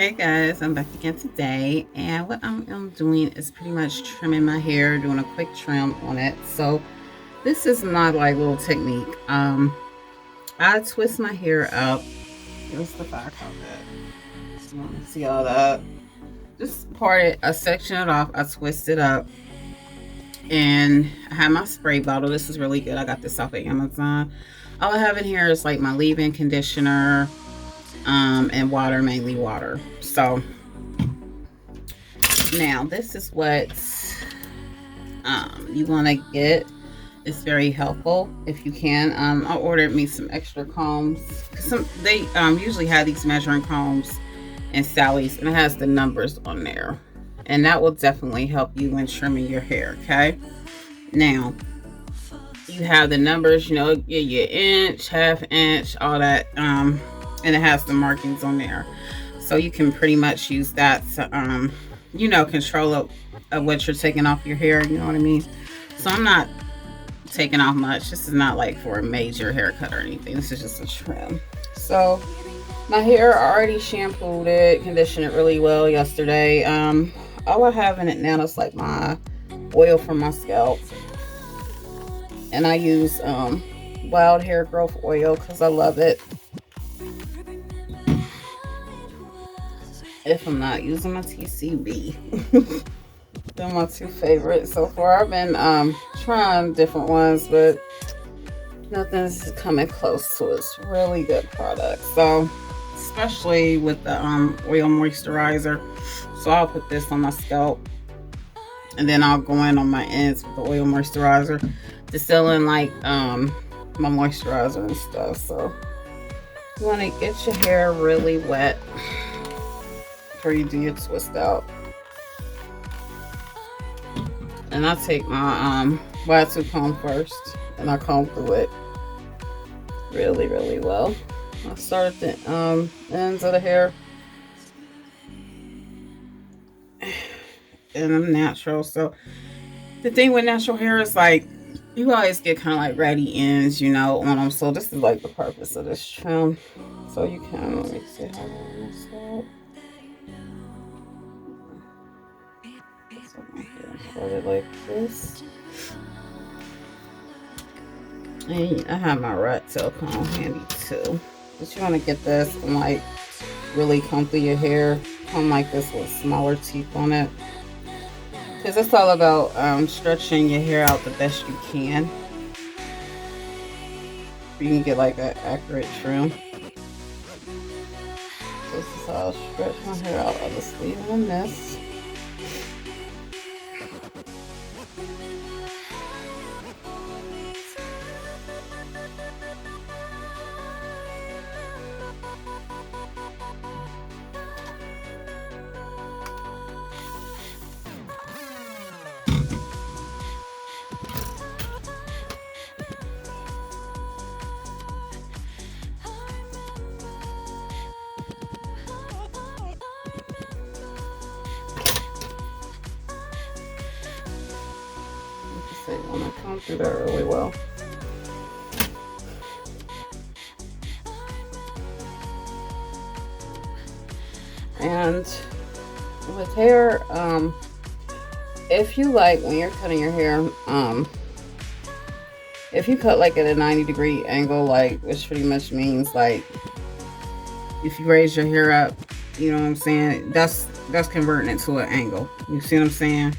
Hey guys, I'm back again today, and what I'm doing is pretty much trimming my hair, doing a quick trim on it. So this is my like little technique. I twist my hair up. Here's the back of it. You want to see all that? Just part it, I section it off, I twist it up, and I have my spray bottle. This is really good. I got this off of Amazon. All I have in here is like my leave-in conditioner, and water, mainly water. So now this is what you want to get. It's very helpful if you can. I ordered me some extra combs. They usually have these measuring combs in Sally's, and it has the numbers on there, and that will definitely help you when trimming your hair. Okay, now you have the numbers, your inch, half inch, all that, and it has the markings on there, so you can pretty much use that to control of what you're taking off your hair. You know what I mean? So I'm not taking off much. This is not like for a major haircut or anything. This is just a trim. So my hair, I already shampooed it, conditioned it really well yesterday. All I have in it now is like my oil for my scalp, and I use wild hair growth oil because I love it. If I'm not using my TCB. They're my two favorites so far. I've been trying different ones, but nothing's coming close to its really good product. So especially with the oil moisturizer. So I'll put this on my scalp, and then I'll go in on my ends with the oil moisturizer to seal in like my moisturizer and stuff. So you want to get your hair really wet before you do your twist out. And I take my Y2 comb first, and I comb through it really, really well. I start at the ends of the hair, and I'm natural. So the thing with natural hair is like you always get kind of like ratty ends, on them. So this is like the purpose of this trim. So you can, let me see how long this out. Start it like this. And I have my rat tail comb handy too. But you want to get this and like really comb through your hair. Comb like this with smaller teeth on it. Because it's all about stretching your hair out the best you can. You can get like an accurate trim. This is how I stretch my hair out. I'll just leave it in this. So you want to comb through that really well. And with hair, if you like when you're cutting your hair, if you cut like at a 90-degree angle, like, which pretty much means like if you raise your hair up, you know what I'm saying, that's converting it to an angle. You see what I'm saying?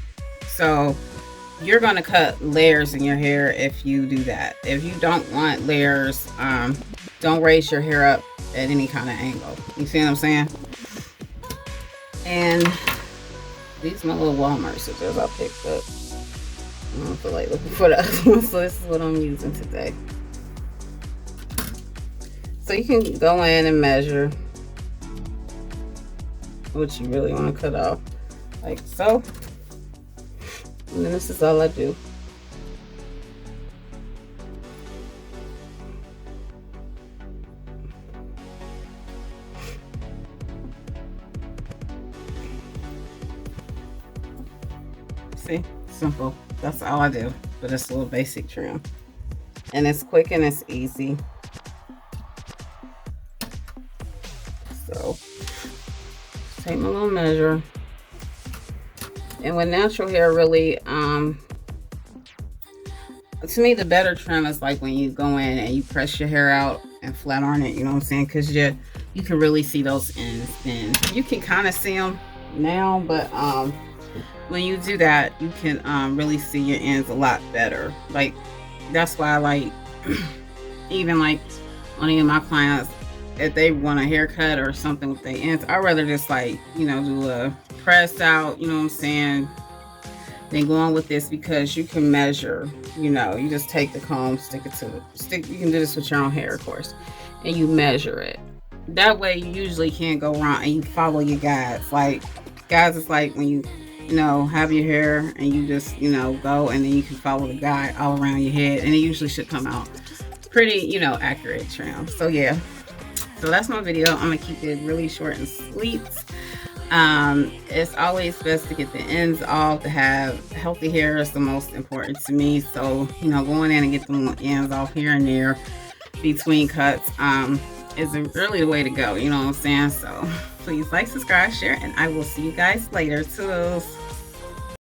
So you're gonna cut layers in your hair if you do that. If you don't want layers, don't raise your hair up at any kind of angle. You see what I'm saying? And these are my little Walmart scissors I picked up. I don't feel like looking for the other one, so this is what I'm using today. So you can go in and measure what you really want to cut off, like so. And then this is all I do. See, simple. That's all I do. But it's a little basic trim. And it's quick and it's easy. So take my little measure. And with natural hair, really, to me, the better trim is like when you go in and you press your hair out and flat iron it, you know what I'm saying? Because you can really see those ends then. You can kind of see them now, but when you do that, you can really see your ends a lot better. Like, that's why I like, even like on any of my clients, if they want a haircut or something with their ends, I'd rather just like, you know, do a press out, you know what I'm saying, then go on with this, because you can measure, you know, you just take the comb, stick, you can do this with your own hair, of course, and you measure it. That way you usually can't go wrong, and you follow your guides. Like, guys, it's like when you know, have your hair and you just, you know, go, and then you can follow the guide all around your head, and it usually should come out pretty, you know, accurate trim. So yeah, so that's my video. I'm gonna keep it really short and sweet. It's always best to get the ends off. To have healthy hair is the most important to me. So, you know, going in and get the ends off here and there between cuts is really the way to go, you know what I'm saying? So please like, subscribe, share, and I will see you guys later. Toodles.